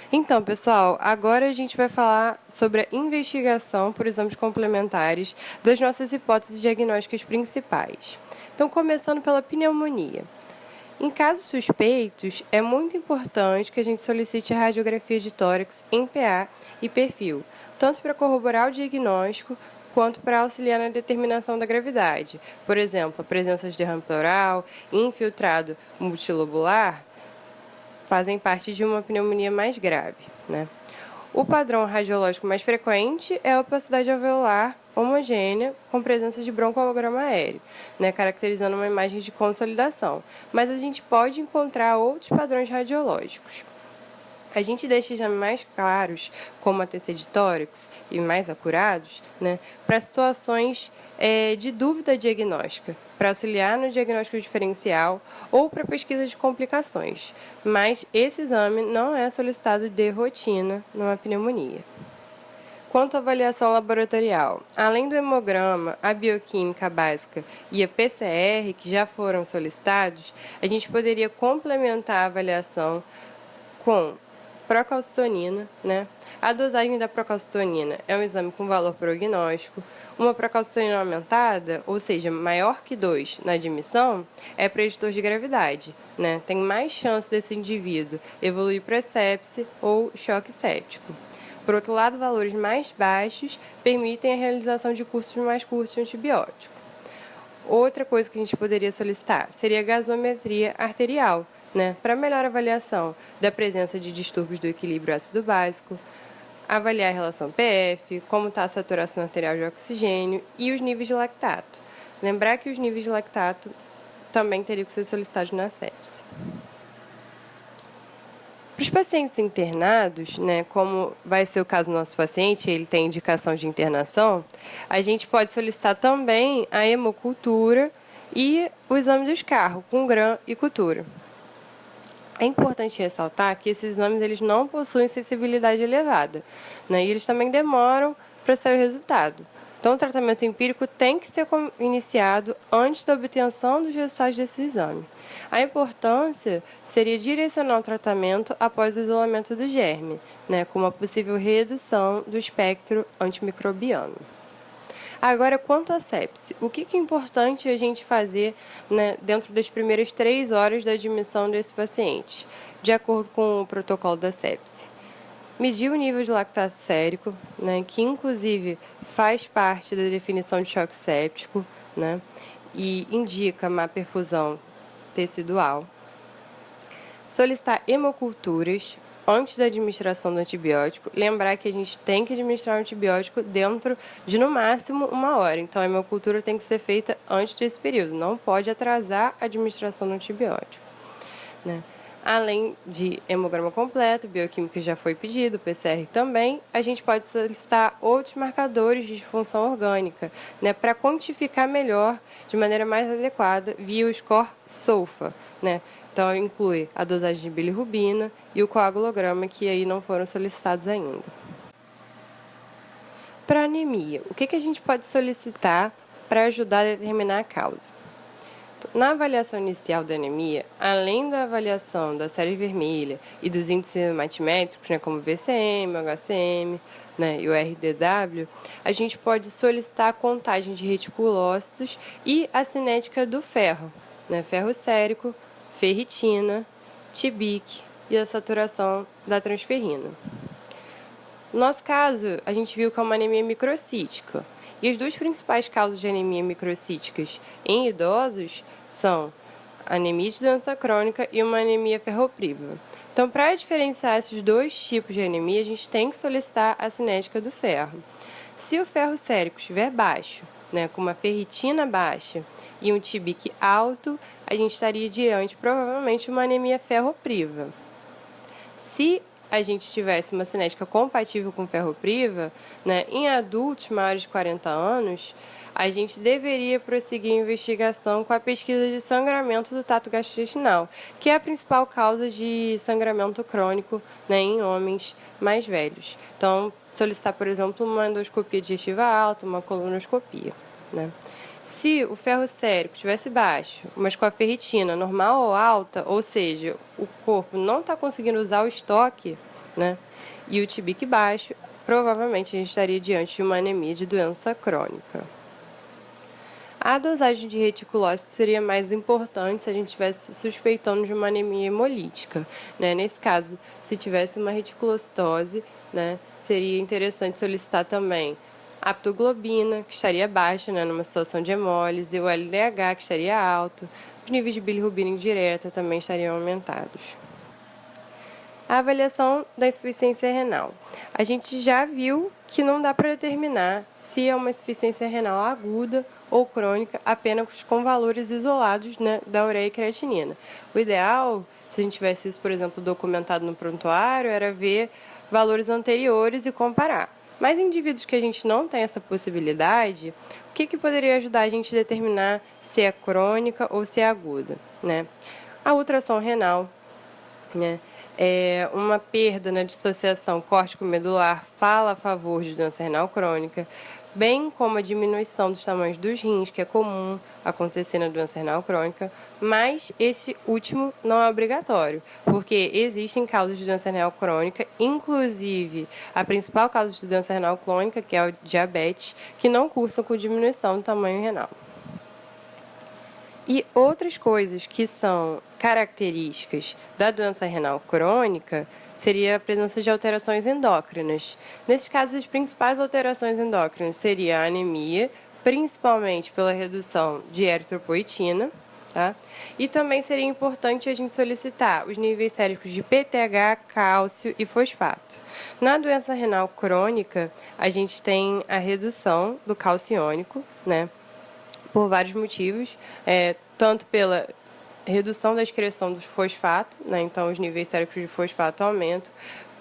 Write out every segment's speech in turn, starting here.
Então, pessoal, agora a gente vai falar sobre a investigação por exames complementares das nossas hipóteses diagnósticas principais. Então, começando pela pneumonia. Em casos suspeitos, é muito importante que a gente solicite a radiografia de tórax em PA e perfil, tanto para corroborar o diagnóstico quanto para auxiliar na determinação da gravidade. Por exemplo, a presença de derrame pleural, infiltrado multilobular, fazem parte de uma pneumonia mais grave, né? O padrão radiológico mais frequente é a opacidade alveolar homogênea com presença de broncoalograma aéreo, né, caracterizando uma imagem de consolidação. Mas a gente pode encontrar outros padrões radiológicos. A gente deixa exames mais claros, como a TC de tórax, e mais acurados, né, para situações de dúvida diagnóstica, para auxiliar no diagnóstico diferencial ou para pesquisa de complicações. Mas esse exame não é solicitado de rotina numa pneumonia. Quanto à avaliação laboratorial, além do hemograma, a bioquímica básica e a PCR, que já foram solicitados, a gente poderia complementar a avaliação com procalcitonina, né? A dosagem da procalcitonina é um exame com valor prognóstico. Uma procalcitonina aumentada, ou seja, maior que 2 na admissão, é preditor de gravidade, né? Tem mais chance desse indivíduo evoluir para sepse ou choque séptico. Por outro lado, valores mais baixos permitem a realização de cursos mais curtos de antibiótico. Outra coisa que a gente poderia solicitar seria a gasometria arterial, né, para melhor avaliação da presença de distúrbios do equilíbrio ácido básico, avaliar a relação PF, como está a saturação arterial de oxigênio e os níveis de lactato. Lembrar que os níveis de lactato também teriam que ser solicitados na sepse. Para os pacientes internados, né, como vai ser o caso do nosso paciente, ele tem indicação de internação, a gente pode solicitar também a hemocultura e o exame do escarro, com gram e cultura. É importante ressaltar que esses exames eles não possuem sensibilidade elevada, né, e eles também demoram para sair o resultado. Então, o tratamento empírico tem que ser iniciado antes da obtenção dos resultados desse exame. A importância seria direcionar o tratamento após o isolamento do germe, né, com uma possível redução do espectro antimicrobiano. Agora, quanto à sepse, o que é importante a gente fazer, né, dentro das primeiras 3 horas da admissão desse paciente, de acordo com o protocolo da sepse? Medir o nível de lactato sérico, né, que inclusive faz parte da definição de choque séptico, né, e indica má perfusão tecidual. Solicitar hemoculturas antes da administração do antibiótico. Lembrar que a gente tem que administrar o antibiótico dentro de, no máximo, 1 hora. Então, a hemocultura tem que ser feita antes desse período. Não pode atrasar a administração do antibiótico, né? Além de hemograma completo, bioquímica já foi pedido, PCR também, a gente pode solicitar outros marcadores de disfunção orgânica, né, para quantificar melhor, de maneira mais adequada, via o score SOFA, né? Então, inclui a dosagem de bilirrubina e o coagulograma, que aí não foram solicitados ainda. Para anemia, o que a gente pode solicitar para ajudar a determinar a causa? Na avaliação inicial da anemia, além da avaliação da série vermelha e dos índices hematimétricos, né, como VCM, HCM, né, e o RDW, a gente pode solicitar a contagem de reticulócitos e a cinética do ferro, né, ferro sérico, ferritina, TIBIC e a saturação da transferrina. No nosso caso, a gente viu que é uma anemia microcítica. E as 2 principais causas de anemia microcíticas em idosos são anemia de doença crônica e uma anemia ferropriva. Então, para diferenciar esses 2 tipos de anemia, a gente tem que solicitar a cinética do ferro. Se o ferro sérico estiver baixo, né, com uma ferritina baixa e um TIBIC alto, a gente estaria diante, provavelmente, uma anemia ferropriva. Se a gente tivesse uma cinética compatível com ferropriva, né, em adultos maiores de 40 anos, a gente deveria prosseguir a investigação com a pesquisa de sangramento do trato gastrointestinal, que é a principal causa de sangramento crônico, né, em homens mais velhos. Então, solicitar, por exemplo, uma endoscopia digestiva alta, uma colonoscopia, né? Se o ferro sérico estivesse baixo, mas com a ferritina normal ou alta, ou seja, o corpo não está conseguindo usar o estoque, né? E o TBIC baixo, provavelmente a gente estaria diante de uma anemia de doença crônica. A dosagem de reticulócito seria mais importante se a gente estivesse suspeitando de uma anemia hemolítica, né? Nesse caso, se tivesse uma reticulocitose, né, seria interessante solicitar também a aptoglobina, que estaria baixa, né, numa situação de hemólise, o LDH, que estaria alto, os níveis de bilirrubina indireta também estariam aumentados. A avaliação da insuficiência renal. A gente já viu que não dá para determinar se é uma insuficiência renal aguda ou crônica apenas com valores isolados, né, da ureia e creatinina. O ideal, se a gente tivesse isso, por exemplo, documentado no prontuário, era ver valores anteriores e comparar. Mas em indivíduos que a gente não tem essa possibilidade, o que poderia ajudar a gente a determinar se é crônica ou se é aguda, né? A ultrassom renal, né? Uma perda na dissociação córtico-medular fala a favor de doença renal crônica, bem como a diminuição dos tamanhos dos rins, que é comum acontecer na doença renal crônica, mas esse último não é obrigatório, porque existem causas de doença renal crônica, inclusive a principal causa de doença renal crônica, que é o diabetes, que não cursam com diminuição do tamanho renal. E outras coisas que são características da doença renal crônica seria a presença de alterações endócrinas. Nesses casos, as principais alterações endócrinas seria a anemia, principalmente pela redução de eritropoetina, tá? E também seria importante a gente solicitar os níveis séricos de PTH, cálcio e fosfato. Na doença renal crônica, a gente tem a redução do cálcio iônico, né? Por vários motivos, tanto pela redução da excreção do fosfato, né, então os níveis séricos de fosfato aumentam,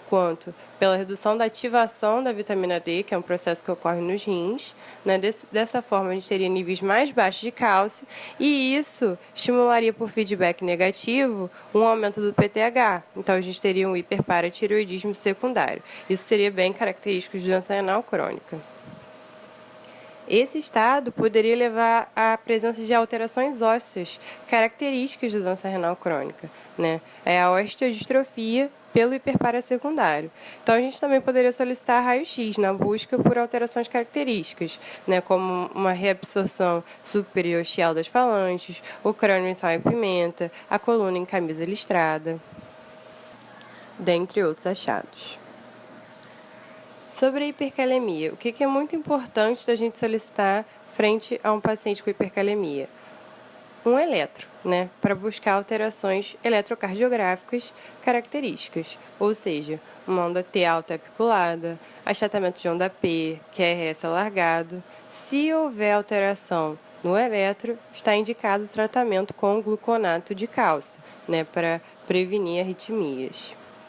quanto pela redução da ativação da vitamina D, que é um processo que ocorre nos rins, né, dessa forma a gente teria níveis mais baixos de cálcio, e isso estimularia por feedback negativo um aumento do PTH, então a gente teria um hiperparatireoidismo secundário. Isso seria bem característico de doença renal crônica. Esse estado poderia levar à presença de alterações ósseas características da doença renal crônica, né? É a osteodistrofia pelo hiperparasecundário. Então, a gente também poderia solicitar raio-x na busca por alterações características, né? Como uma reabsorção superiostial das falanges, o crânio em sal e pimenta, a coluna em camisa listrada, dentre outros achados. Sobre a hipercalemia, o que é muito importante da gente solicitar frente a um paciente com hipercalemia? Um eletro, né, para buscar alterações eletrocardiográficas características, ou seja, uma onda T alta apiculada, achatamento de onda P, QRS alargado. Se houver alteração no eletro, está indicado o tratamento com gluconato de cálcio, né, para prevenir arritmias.